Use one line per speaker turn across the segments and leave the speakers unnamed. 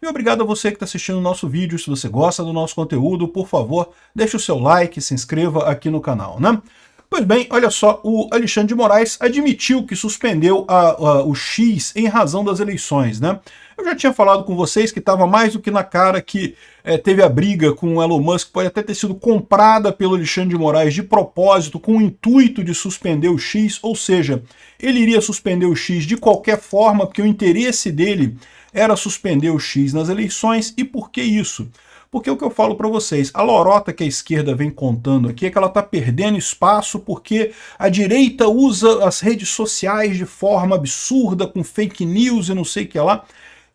E obrigado a você que está assistindo o nosso vídeo. Se você gosta do nosso conteúdo, por favor, deixe o seu like, se inscreva aqui no canal, né? Pois bem, olha só, o Alexandre de Moraes admitiu que suspendeu o X em razão das eleições, né? Eu já tinha falado com vocês que estava mais do que na cara que teve a briga com o Elon Musk, pode até ter sido comprada pelo Alexandre de Moraes de propósito, com o intuito de suspender o X, ou seja, ele iria suspender o X de qualquer forma, porque o interesse dele era suspender o X nas eleições. E por que isso? Porque o que eu falo para vocês, a lorota que a esquerda vem contando aqui é que ela está perdendo espaço porque a direita usa as redes sociais de forma absurda, com fake news e não sei o que lá.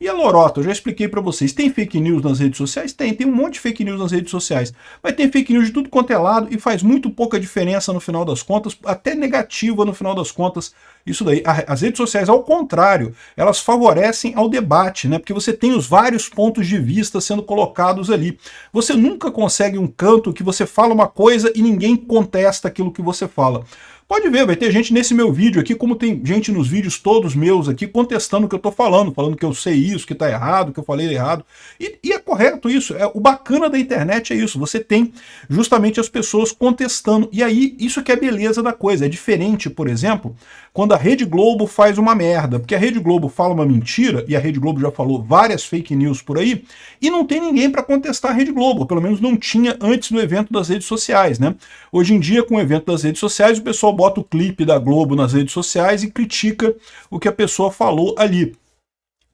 E a lorota, eu já expliquei para vocês, tem fake news nas redes sociais? Tem um monte de fake news nas redes sociais. Mas tem fake news de tudo quanto é lado e faz muito pouca diferença no final das contas, até negativa no final das contas. Isso daí, as redes sociais, ao contrário, elas favorecem ao debate, né? Porque você tem os vários pontos de vista sendo colocados ali. Você nunca consegue um canto que você fala uma coisa e ninguém contesta aquilo que você fala. Pode ver, vai ter gente nesse meu vídeo aqui, como tem gente nos vídeos todos meus aqui, contestando o que eu tô falando que eu sei isso, que tá errado, que eu falei errado. E é correto isso. O bacana da internet é isso. Você tem justamente as pessoas contestando. E aí, isso que é a beleza da coisa. É diferente, por exemplo, quando a Rede Globo faz uma merda. Porque a Rede Globo fala uma mentira, e a Rede Globo já falou várias fake news por aí, e não tem ninguém para contestar a Rede Globo. Pelo menos não tinha antes do evento das redes sociais, né? Hoje em dia, com o evento das redes sociais, o pessoal bota o clipe da Globo nas redes sociais e critica o que a pessoa falou ali.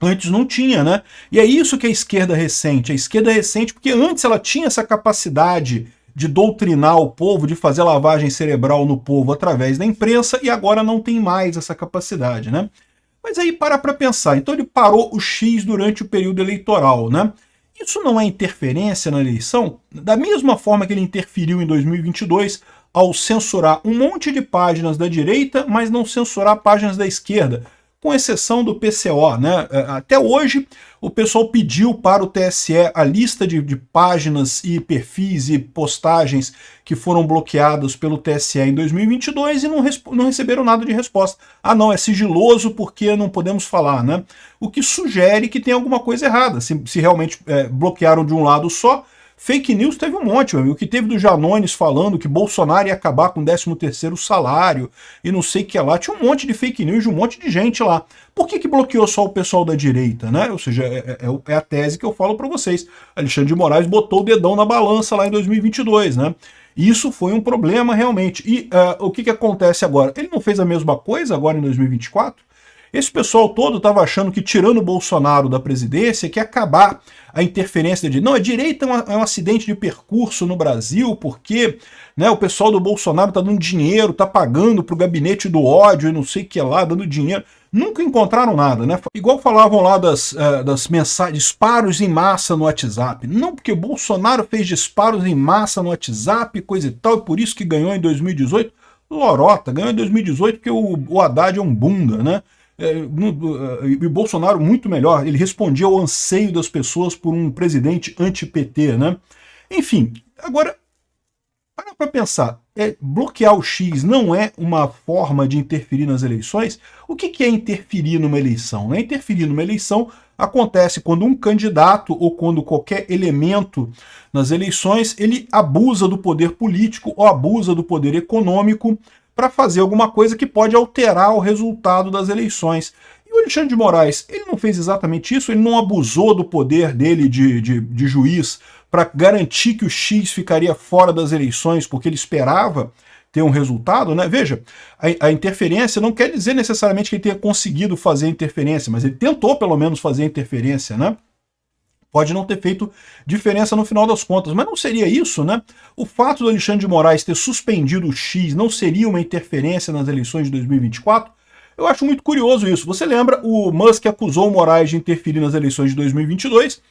Antes não tinha, né? E é isso que a esquerda ressente. A esquerda ressente porque antes ela tinha essa capacidade de doutrinar o povo, de fazer lavagem cerebral no povo através da imprensa, e agora não tem mais essa capacidade, né? Mas aí para pensar. Então ele parou o X durante o período eleitoral, né? Isso não é interferência na eleição? Da mesma forma que ele interferiu em 2022 ao censurar um monte de páginas da direita, mas não censurar páginas da esquerda, com exceção do PCO, né? Até hoje, o pessoal pediu para o TSE a lista de páginas e perfis e postagens que foram bloqueadas pelo TSE em 2022 e não receberam nada de resposta. Ah, não, é sigiloso porque não podemos falar, né? O que sugere que tem alguma coisa errada. Se realmente bloquearam de um lado só, fake news teve um monte, meu amigo. O que teve do Janones falando que Bolsonaro ia acabar com o 13º salário e não sei o que lá. Tinha um monte de fake news de um monte de gente lá. Por que bloqueou só o pessoal da direita, né? Ou seja, é a tese que eu falo para vocês. Alexandre de Moraes botou o dedão na balança lá em 2022, né? Isso foi um problema realmente. E o que acontece agora? Ele não fez a mesma coisa agora em 2024? Esse pessoal todo estava achando que, tirando o Bolsonaro da presidência, que ia acabar a interferência de... Não, a direita é um acidente de percurso no Brasil, porque, né, o pessoal do Bolsonaro está dando dinheiro, está pagando para o gabinete do ódio e não sei o que lá, dando dinheiro. Nunca encontraram nada, né? Igual falavam lá das mensagens, disparos em massa no WhatsApp. Não, porque o Bolsonaro fez disparos em massa no WhatsApp, coisa e tal, e por isso que ganhou em 2018. Lorota, ganhou em 2018 porque o Haddad é um bunda, né? E o Bolsonaro muito melhor, ele respondia ao anseio das pessoas por um presidente anti-PT, né? Enfim, agora, para pensar, bloquear o X não é uma forma de interferir nas eleições? O que é interferir numa eleição? Né? Interferir numa eleição acontece quando um candidato ou quando qualquer elemento nas eleições, ele abusa do poder político ou abusa do poder econômico para fazer alguma coisa que pode alterar o resultado das eleições. E o Alexandre de Moraes, ele não fez exatamente isso? Ele não abusou do poder dele de juiz para garantir que o X ficaria fora das eleições porque ele esperava ter um resultado, né? Veja, a interferência não quer dizer necessariamente que ele tenha conseguido fazer a interferência, mas ele tentou pelo menos fazer a interferência, né? Pode não ter feito diferença no final das contas, mas não seria isso, né? O fato do Alexandre de Moraes ter suspendido o X não seria uma interferência nas eleições de 2024? Eu acho muito curioso isso. Você lembra, o Musk acusou o Moraes de interferir nas eleições de 2022,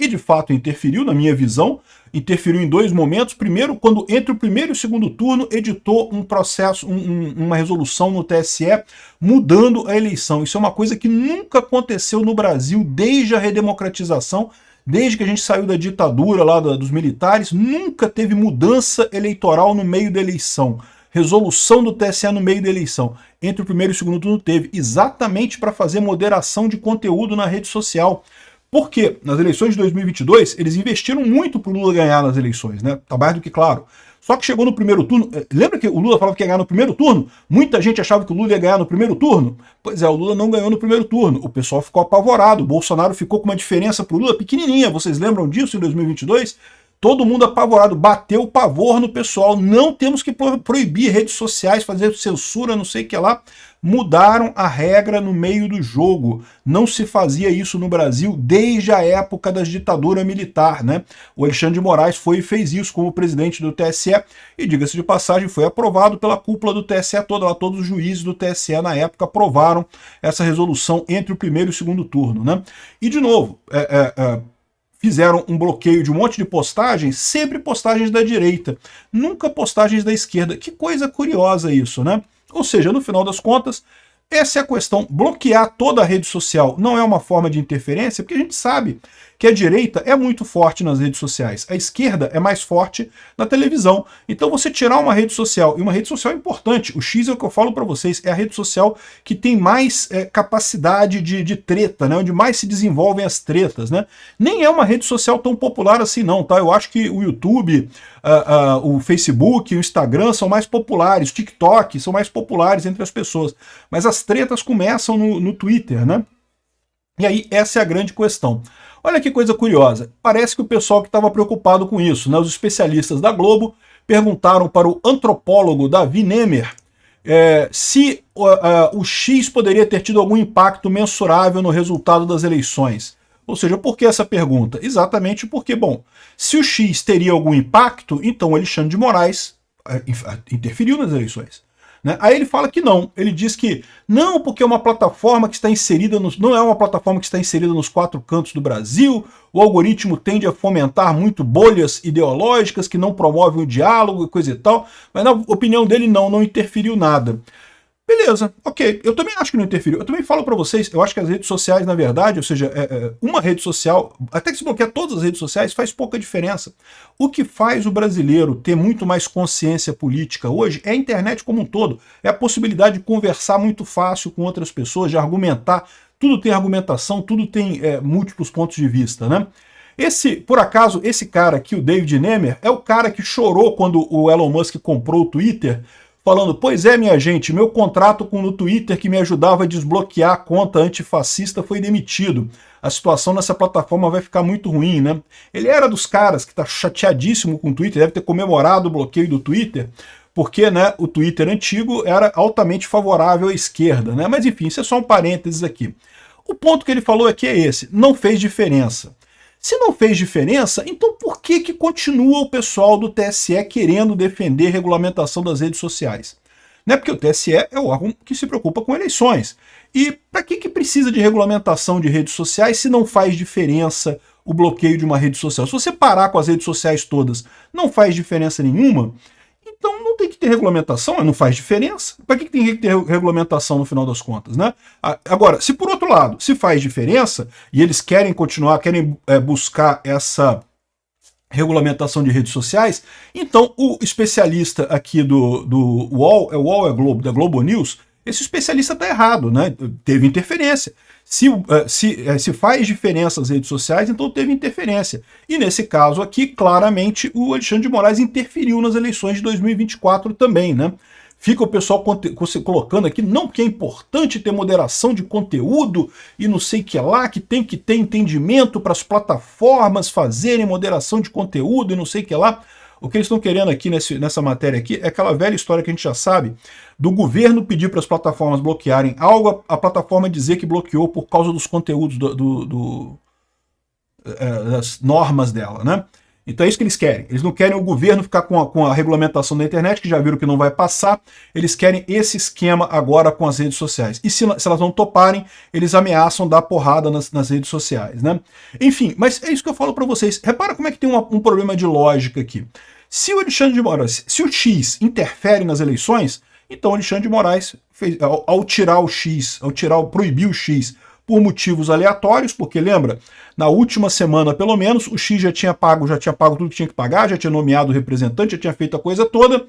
e de fato interferiu, na minha visão, interferiu em dois momentos. Primeiro, quando entre o primeiro e o segundo turno editou um processo, uma resolução no TSE mudando a eleição. Isso é uma coisa que nunca aconteceu no Brasil desde a redemocratização, desde que a gente saiu da ditadura lá dos militares, nunca teve mudança eleitoral no meio da eleição. Resolução do TSE no meio da eleição. Entre o primeiro e o segundo turno teve, exatamente para fazer moderação de conteúdo na rede social, Porque nas eleições de 2022, eles investiram muito para o Lula ganhar nas eleições, né? Tá mais do que claro. Só que chegou no primeiro turno, lembra que o Lula falava que ia ganhar no primeiro turno? Muita gente achava que o Lula ia ganhar no primeiro turno. Pois é, o Lula não ganhou no primeiro turno. O pessoal ficou apavorado. O Bolsonaro ficou com uma diferença pro Lula pequenininha. Vocês lembram disso em 2022? Todo mundo apavorado, bateu o pavor no pessoal. Não temos que proibir redes sociais, fazer censura, não sei o que lá. Mudaram a regra no meio do jogo. Não se fazia isso no Brasil desde a época da ditadura militar, né? O Alexandre de Moraes foi e fez isso como presidente do TSE e, diga-se de passagem, foi aprovado pela cúpula do TSE toda, lá todos os juízes do TSE na época aprovaram essa resolução entre o primeiro e o segundo turno, né? E, de novo, fizeram um bloqueio de um monte de postagens, sempre postagens da direita, nunca postagens da esquerda. Que coisa curiosa isso, né? Ou seja, no final das contas, essa é a questão. Bloquear toda a rede social não é uma forma de interferência, porque a gente sabe que a direita é muito forte nas redes sociais, a esquerda é mais forte na televisão. Então você tirar uma rede social, e uma rede social importante, o X é o que eu falo para vocês, é a rede social que tem mais capacidade de treta, né, onde mais se desenvolvem as tretas, né? Nem é uma rede social tão popular assim não, tá? Eu acho que o YouTube, o Facebook, o Instagram são mais populares, o TikTok são mais populares entre as pessoas, mas as tretas começam no Twitter, né? E aí essa é a grande questão. Olha que coisa curiosa, parece que o pessoal que estava preocupado com isso, né, os especialistas da Globo, perguntaram para o antropólogo Davi Nemer se o X poderia ter tido algum impacto mensurável no resultado das eleições. Ou seja, por que essa pergunta? Exatamente porque, bom, se o X teria algum impacto, então o Alexandre de Moraes interferiu nas eleições. Né? Aí ele fala que não, ele diz que não, porque é uma plataforma que está inserida não é uma plataforma que está inserida nos 4 cantos do Brasil, o algoritmo tende a fomentar muito bolhas ideológicas que não promovem o diálogo e coisa e tal, mas na opinião dele não interferiu nada. Beleza, ok, eu também acho que não interferiu. Eu também falo para vocês, eu acho que as redes sociais, na verdade, ou seja, uma rede social, até que se bloquear todas as redes sociais, faz pouca diferença. O que faz o brasileiro ter muito mais consciência política hoje é a internet como um todo. É a possibilidade de conversar muito fácil com outras pessoas, de argumentar. Tudo tem argumentação, tudo tem múltiplos pontos de vista, né? Por acaso, esse cara aqui, o David Nemer, é o cara que chorou quando o Elon Musk comprou o Twitter, falando, pois é, minha gente, meu contrato no Twitter que me ajudava a desbloquear a conta antifascista foi demitido. A situação nessa plataforma vai ficar muito ruim, né? Ele era dos caras que tá chateadíssimo com o Twitter, deve ter comemorado o bloqueio do Twitter, porque, né, o Twitter antigo era altamente favorável à esquerda, né? Mas enfim, isso é só um parênteses aqui. O ponto que ele falou aqui é esse, não fez diferença. Se não fez diferença, então por que continua o pessoal do TSE querendo defender regulamentação das redes sociais? Né? Porque o TSE é o órgão que se preocupa com eleições. E para que precisa de regulamentação de redes sociais se não faz diferença o bloqueio de uma rede social? Se você parar com as redes sociais todas, não faz diferença nenhuma, então não tem que ter regulamentação, não faz diferença. Para que tem que ter regulamentação no final das contas, né? Agora, se por outro lado, se faz diferença, e eles querem continuar, querem buscar essa regulamentação de redes sociais, então o especialista aqui do UOL, é Globo, da Globo News, esse especialista está errado, né? Teve interferência. Se faz diferença as redes sociais, então teve interferência. E nesse caso aqui, claramente, o Alexandre de Moraes interferiu nas eleições de 2024 também, né? Fica o pessoal colocando aqui, não, porque é importante ter moderação de conteúdo e não sei o que lá, que tem que ter entendimento para as plataformas fazerem moderação de conteúdo e não sei o que lá. O que eles estão querendo aqui nessa matéria aqui é aquela velha história que a gente já sabe, do governo pedir para as plataformas bloquearem algo, a plataforma dizer que bloqueou por causa dos conteúdos das normas dela, né? Então é isso que eles querem. Eles não querem o governo ficar com a regulamentação da internet, que já viram que não vai passar. Eles querem esse esquema agora com as redes sociais. E se elas não toparem, eles ameaçam dar porrada nas redes sociais, né? Enfim, mas é isso que eu falo para vocês. Repara como é que tem um problema de lógica aqui. Se o Alexandre de Moraes, se o X interfere nas eleições, então o Alexandre de Moraes, ao tirar o X, proibir o X por motivos aleatórios, porque lembra, na última semana pelo menos, o X já tinha pago tudo que tinha que pagar, já tinha nomeado o representante, já tinha feito a coisa toda.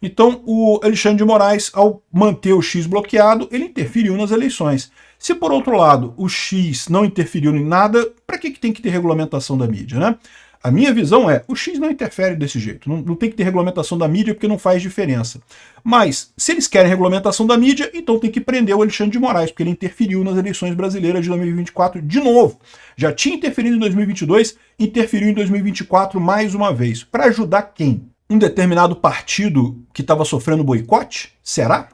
Então o Alexandre de Moraes, ao manter o X bloqueado, ele interferiu nas eleições. Se por outro lado o X não interferiu em nada, para que tem que ter regulamentação da mídia, né? A minha visão é, o X não interfere desse jeito, não tem que ter regulamentação da mídia porque não faz diferença. Mas, se eles querem regulamentação da mídia, então tem que prender o Alexandre de Moraes, porque ele interferiu nas eleições brasileiras de 2024 de novo. Já tinha interferido em 2022, interferiu em 2024 mais uma vez. Para ajudar quem? Um determinado partido que estava sofrendo boicote? Será?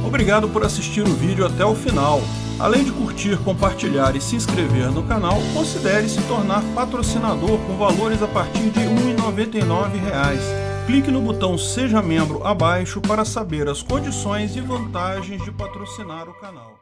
Obrigado por assistir o vídeo até o final. Além de curtir, compartilhar e se inscrever no canal, considere se tornar patrocinador com valores a partir de R$ 1,99. Clique no botão Seja Membro abaixo para saber as condições e vantagens de patrocinar o canal.